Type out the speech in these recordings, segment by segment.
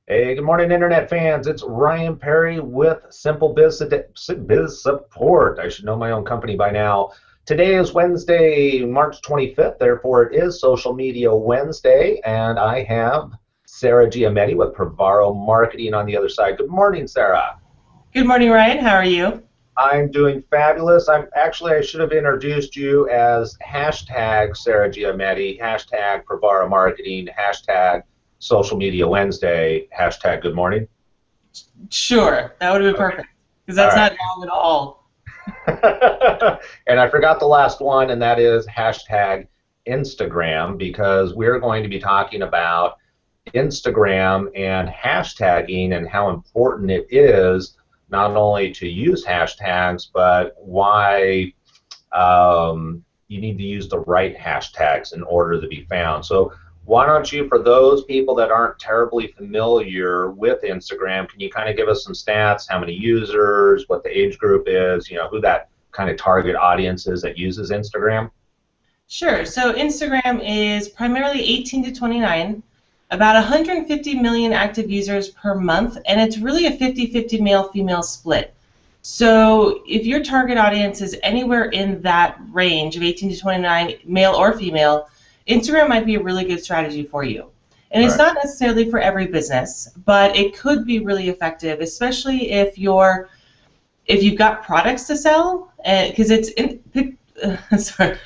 Hey, good morning, Internet fans. It's Ryan Perry with Simple Biz Support. I should know my own company by now. Today is Wednesday, March 25th. Therefore, it is Social Media Wednesday, and I have Sarah Giametti with Pravaro Marketing on the other side. Good morning, Sarah. Good morning, Ryan. How are you? I'm doing fabulous. I should have introduced you as hashtag Sarah Giametti, hashtag Pravaro Marketing, hashtag Social Media Wednesday, hashtag Good Morning. Sure, that would have been Okay. perfect because All that's right. not long at all. And I forgot the last one, and that is hashtag Instagram, because we're going to be talking about Instagram and hashtagging and how important it is not only to use hashtags, but why you need to use the right hashtags in order to be found. So why don't you, for those people that aren't terribly familiar with Instagram, can you kind of give us some stats, how many users, what the age group is, who that kind of target audience is that uses Instagram? Sure. So Instagram is primarily 18 to 29, about 150 million active users per month, and it's really a 50-50 male-female split. So if your target audience is anywhere in that range of 18 to 29, male or female, Instagram might be a really good strategy for you. And All it's right. not necessarily for every business, but it could be really effective, especially if you've got products to sell, because sorry,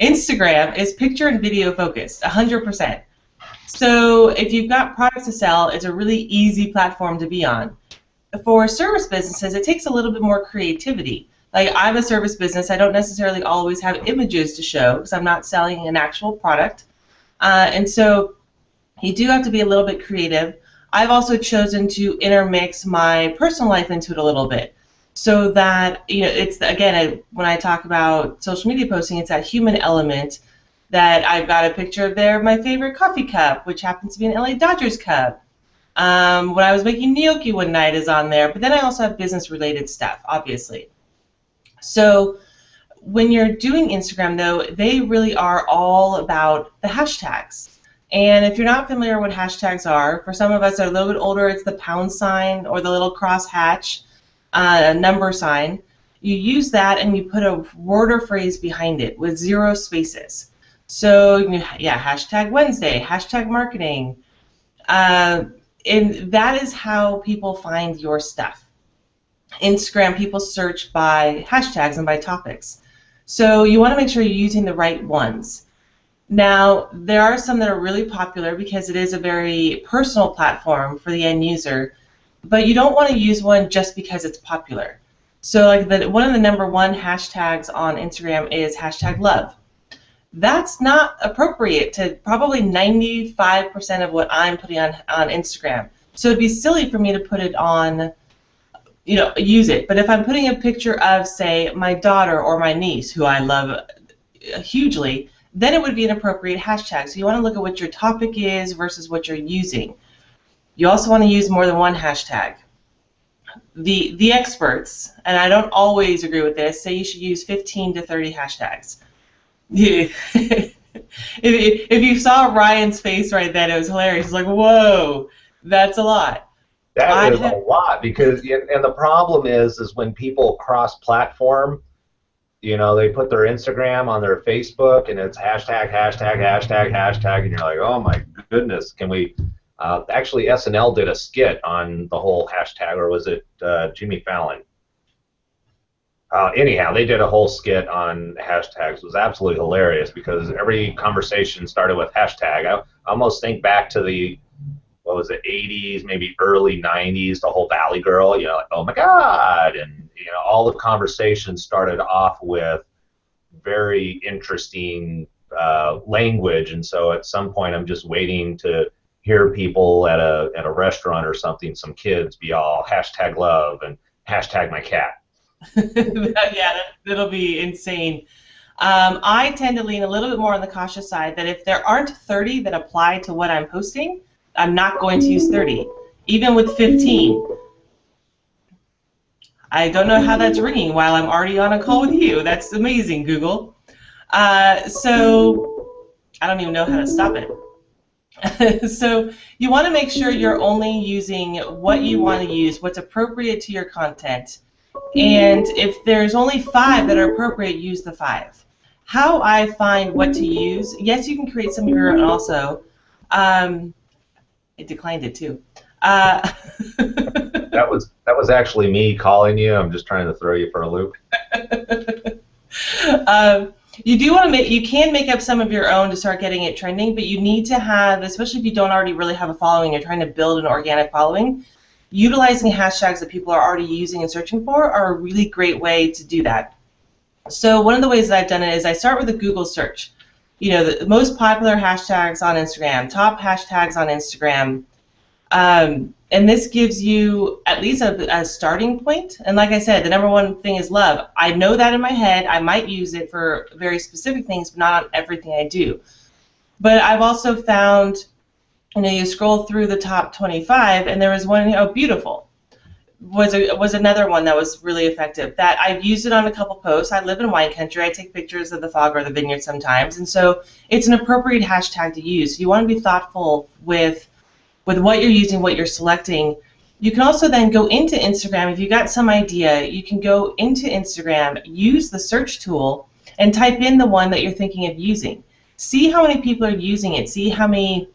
Instagram is picture and video focused, 100%. So if you've got products to sell, it's a really easy platform to be on. For service businesses, it takes a little bit more creativity. Like I have a service business, I don't necessarily always have images to show because I'm not selling an actual product, and so you do have to be a little bit creative. I've also chosen to intermix my personal life into it a little bit, so that it's again when I talk about social media posting, it's that human element. That I've got a picture of my favorite coffee cup, which happens to be an LA Dodgers cup. When I was making gnocchi one night is on there, but then I also have business-related stuff, obviously. So when you're doing Instagram, though, they really are all about the hashtags. And if you're not familiar what hashtags are, for some of us that are a little bit older, it's the pound sign or the little cross hatch number sign. You use that and you put a word or phrase behind it with 0 spaces. So, yeah, hashtag Wednesday, hashtag marketing. Uh, and that is how people find your stuff. Instagram, people search by hashtags and by topics. So you want to make sure you're using the right ones. Now, there are some that are really popular because it is a very personal platform for the end user, but you don't want to use one just because it's popular. So like one of the #1 hashtags on Instagram is hashtag love. That's not appropriate to probably 95% of what I'm putting on Instagram. So it'd be silly for me to put it on, use it. But if I'm putting a picture of, say, my daughter or my niece, who I love hugely, then it would be an appropriate hashtag. So you want to look at what your topic is versus what you're using. You also want to use more than one hashtag. The experts, and I don't always agree with this, say you should use 15 to 30 hashtags. Yeah. If you saw Ryan's face right then, it was hilarious. He's like, whoa, that's a lot. That I is a have, lot because, and the problem is when people cross-platform, they put their Instagram on their Facebook, and it's hashtag, hashtag, hashtag, hashtag, and you're like, oh my goodness, can we? Actually, SNL did a skit on the whole hashtag, or was it Jimmy Fallon? Anyhow, they did a whole skit on hashtags. It was absolutely hilarious because every conversation started with hashtag. I almost think back to the what was it, 80s, maybe early 90s, the whole Valley Girl, like, oh my God. And, all the conversations started off with very interesting language. And so at some point, I'm just waiting to hear people at a restaurant or something, some kids be all hashtag love and hashtag my cat. yeah, that'll be insane. I tend to lean a little bit more on the cautious side that if there aren't 30 that apply to what I'm posting, I'm not going to use 30. Even with 15. I don't know how that's ringing while I'm already on a call with you. That's amazing, Google. So I don't even know how to stop it. So you want to make sure you're only using what you want to use, what's appropriate to your content. And if there's only 5 that are appropriate, use the 5. How I find what to use, yes, you can create some of your own also. It declined it too. Uh, That was actually me calling you. I'm just trying to throw you for a loop. you do want to make, you can make up some of your own to start getting it trending, but you need to have, especially if you don't already really have a following, you're trying to build an organic following, utilizing hashtags that people are already using and searching for are a really great way to do that. So one of the ways that I've done it is I start with a Google search. You know, the most popular hashtags on Instagram, top hashtags on Instagram, and this gives you at least a starting point. And like I said, the number one thing is love. I know that in my head. I might use it for very specific things, but not on everything I do. But I've also found, you know, you scroll through the top 25, and there was one, oh, beautiful, was another one that was really effective. That I've used it on a couple posts. I live in wine country. I take pictures of the fog or the vineyard sometimes, and so it's an appropriate hashtag to use. You want to be thoughtful with what you're using, what you're selecting. You can also then go into Instagram. If you got some idea, you can go into Instagram, use the search tool, and type in the one that you're thinking of using. See how many people are using it. See how many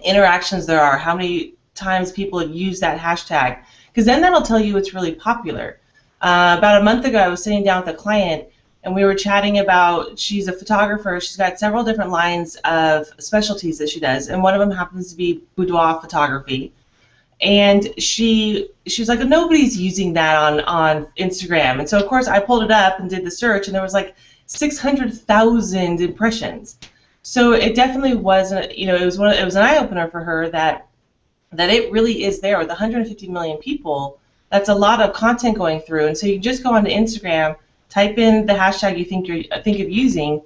interactions there are, how many times people have used that hashtag, because then that'll tell you it's really popular. About a month ago, I was sitting down with a client, and we were chatting about, she's a photographer, she's got several different lines of specialties that she does, and one of them happens to be boudoir photography. And she's like, nobody's using that on Instagram. And so of course I pulled it up and did the search, and there was like 600,000 impressions. So it definitely was, you know, it was an eye opener for her that it really is there with 150 million people. That's a lot of content going through, and so you just go onto Instagram, type in the hashtag you think of using,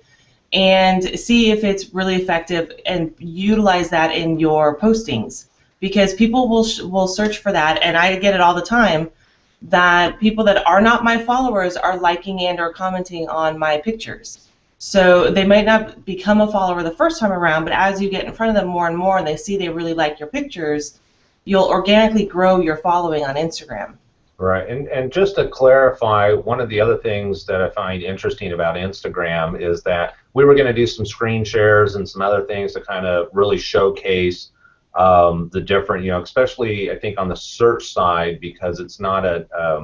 and see if it's really effective, and utilize that in your postings, because people will search for that, and I get it all the time that people that are not my followers are liking and or commenting on my pictures. So they might not become a follower the first time around, but as you get in front of them more and more and they see they really like your pictures, you'll organically grow your following on Instagram. Right, and just to clarify, one of the other things that I find interesting about Instagram is that we were going to do some screen shares and some other things to kind of really showcase the different, you know, especially I think on the search side, because it's not a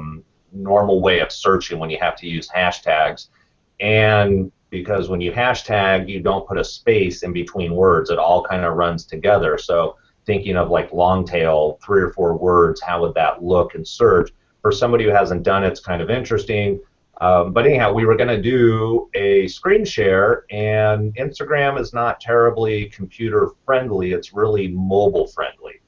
normal way of searching when you have to use hashtags, and because when you hashtag, you don't put a space in between words. It all kind of runs together. So thinking of like long tail, 3 or 4 words, how would that look in search? For somebody who hasn't done it, it's kind of interesting. But anyhow, we were going to do a screen share, and Instagram is not terribly computer friendly. It's really mobile friendly.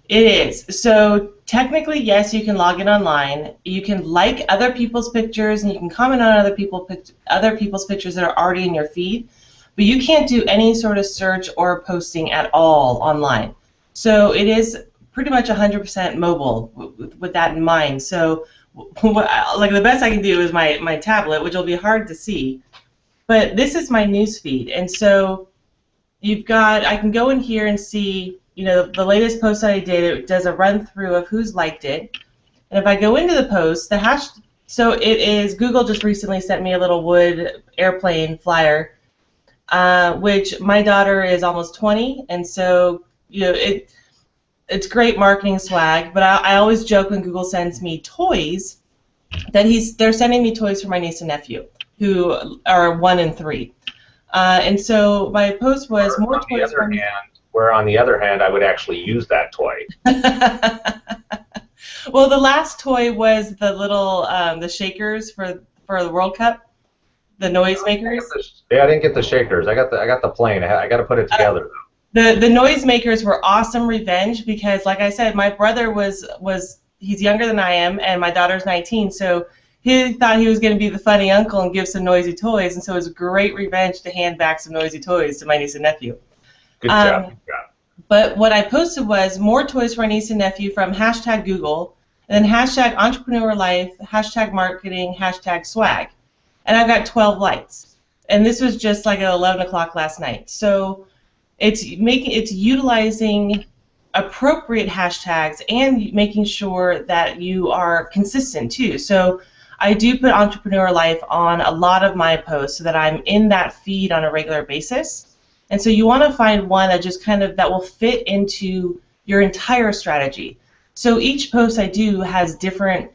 It is. So technically, yes, you can log in online. You can like other people's pictures, and you can comment on other people's pictures that are already in your feed. But you can't do any sort of search or posting at all online. So it is pretty much 100% mobile with that in mind. So like the best I can do is my tablet, which will be hard to see. But this is my news feed. And so I can go in here and see, you know, the latest post that I did. It does a run through of who's liked it. And if I go into the post, so it is, Google just recently sent me a little wood airplane flyer, which my daughter is almost 20, and so, you know, it's great marketing swag. But I always joke when Google sends me toys that they're sending me toys for my niece and nephew, who are 1 and 3. And so my post was more toys for me. Where on the other hand, I would actually use that toy. Well, the last toy was the little the shakers for the World Cup, the noisemakers. Yeah, I didn't get the shakers. I got the plane. I got to put it together. The noisemakers were awesome revenge, because, like I said, my brother he's younger than I am, and my daughter's 19, so he thought he was going to be the funny uncle and give some noisy toys, and so it was great revenge to hand back some noisy toys to my niece and nephew. Good job. Good job. But what I posted was more toys for my niece and nephew from hashtag Google, and then hashtag entrepreneur life, hashtag marketing, hashtag swag. And I've got 12 likes. And this was just like at 11 o'clock last night. So it's utilizing appropriate hashtags and making sure that you are consistent too. So I do put entrepreneur life on a lot of my posts so that I'm in that feed on a regular basis. And so you want to find one that just kind of that will fit into your entire strategy. So each post I do has different,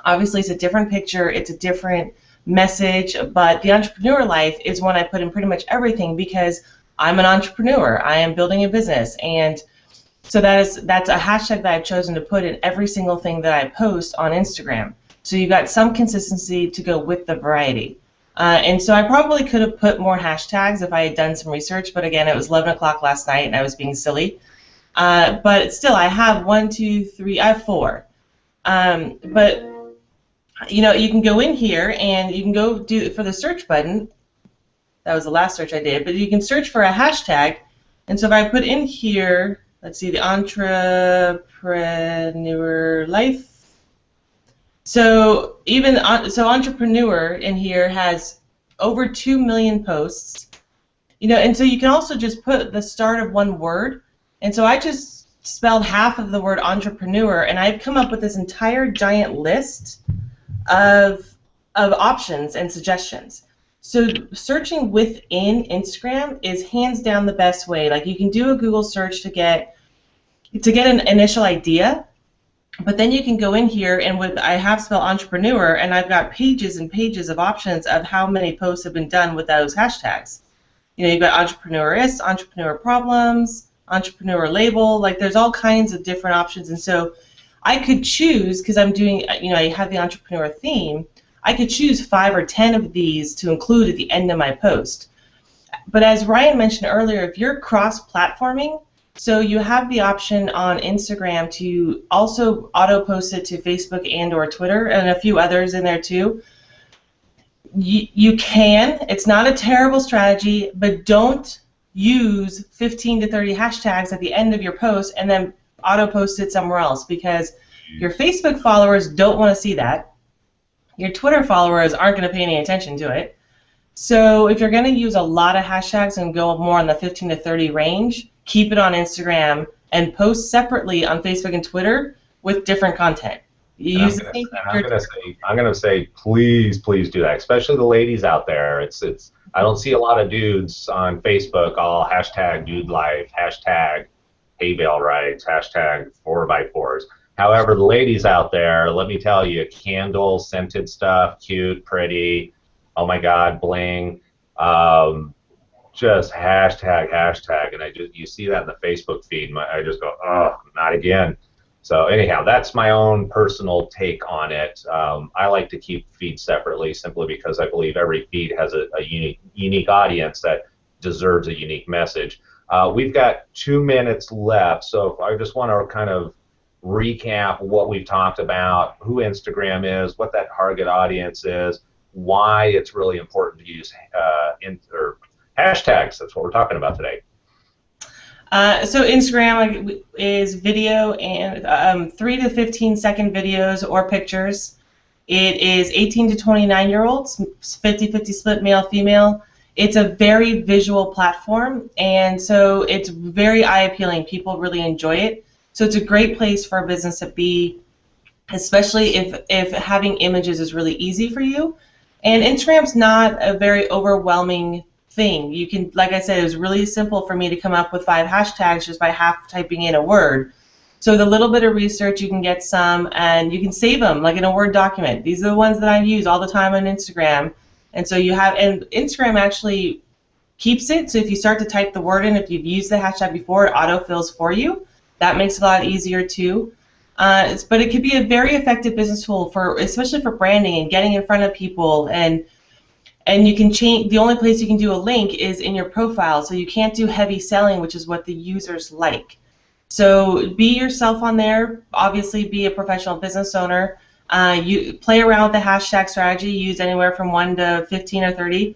obviously it's a different picture, it's a different message, but the entrepreneur life is one I put in pretty much everything because I'm an entrepreneur, I am building a business, and so that's a hashtag that I've chosen to put in every single thing that I post on Instagram. So you've got some consistency to go with the variety. And so I probably could have put more hashtags if I had done some research, but again, it was 11 o'clock last night and I was being silly. But still, I have I have 4. But you can go in here and you can go do for the search button. That was the last search I did, but you can search for a hashtag. And so if I put in here, let's see, the entrepreneur life. So entrepreneur in here has over 2 million posts. And so you can also just put the start of one word. And so I just spelled half of the word entrepreneur, and I've come up with this entire giant list of options and suggestions. So searching within Instagram is hands down the best way. Like you can do a Google search to get an initial idea, but then you can go in here and I have spelled entrepreneur, and I've got pages and pages of options of how many posts have been done with those hashtags. You've got entrepreneurist, entrepreneur problems, entrepreneur label. Like there's all kinds of different options, and so I could choose, because I'm doing, I have the entrepreneur theme, I could choose 5 or 10 of these to include at the end of my post. But as Ryan mentioned earlier, if you're cross-platforming, so you have the option on Instagram to also auto-post it to Facebook and or Twitter, and a few others in there too. You can. It's not a terrible strategy, but don't use 15 to 30 hashtags at the end of your post and then auto-post it somewhere else, because your Facebook followers don't want to see that. Your Twitter followers aren't going to pay any attention to it. So if you're going to use a lot of hashtags and go more on the 15 to 30 range, keep it on Instagram and post separately on Facebook and Twitter with different content. I'm gonna say, please do that, especially the ladies out there. I don't see a lot of dudes on Facebook all hashtag dude life, hashtag hay bale rides, hashtag 4x4s. However, the ladies out there, let me tell you, candle scented stuff, cute, pretty, oh my God, bling, just hashtag, and you see that in the Facebook feed, and I just go, oh, not again. So anyhow, that's my own personal take on it. I like to keep feeds separately simply because I believe every feed has a unique audience that deserves a unique message. We've got 2 minutes left, so I just want to kind of recap what we've talked about, who Instagram is, what that target audience is, why it's really important to use hashtags. That's what we're talking about today. So Instagram is video and 3 to 15-second videos or pictures. It is 18 to 29-year-olds, 50-50 split male-female. It's a very visual platform, and so it's very eye-appealing. People really enjoy it. So it's a great place for a business to be, especially if having images is really easy for you. And Instagram's not a very overwhelming thing. You can, like I said, it was really simple for me to come up with 5 hashtags just by half typing in a word. So with a little bit of research, you can get some, and you can save them like in a Word document. These are the ones that I use all the time on Instagram. And so and Instagram actually keeps it. So if you start to type the word in, if you've used the hashtag before, it autofills for you. That makes it a lot easier too. But it could be a very effective business tool especially for branding and getting in front of people, and you can change. The only place you can do a link is in your profile, so you can't do heavy selling, which is what the users like. So be yourself on there. Obviously, be a professional business owner. You play around with the hashtag strategy. Use anywhere from 1 to 15 or 30,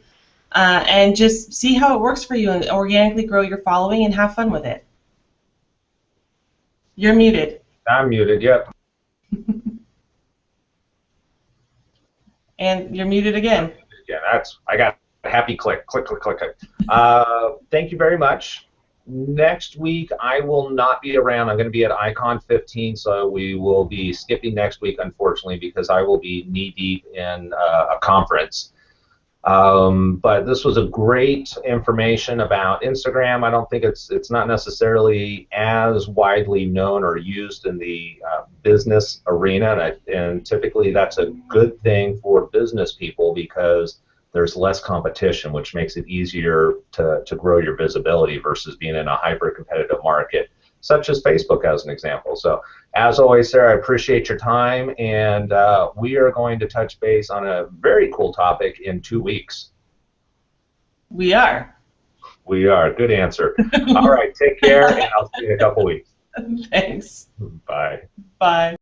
and just see how it works for you, and organically grow your following and have fun with it. You're muted. I'm muted. Yep. And you're muted again. Yeah, I got a happy click. Thank you very much. Next week, I will not be around. I'm going to be at Icon 15, so we will be skipping next week, unfortunately, because I will be knee deep in a conference. But this was a great information about Instagram. I don't think it's not necessarily as widely known or used in the business arena, and typically that's a good thing for business people because there's less competition, which makes it easier to grow your visibility versus being in a hyper competitive market, such as Facebook as an example. So as always, Sarah, I appreciate your time, and we are going to touch base on a very cool topic in 2 weeks. We are. We are. Good answer. All right, take care, and I'll see you in a couple weeks. Thanks. Bye. Bye.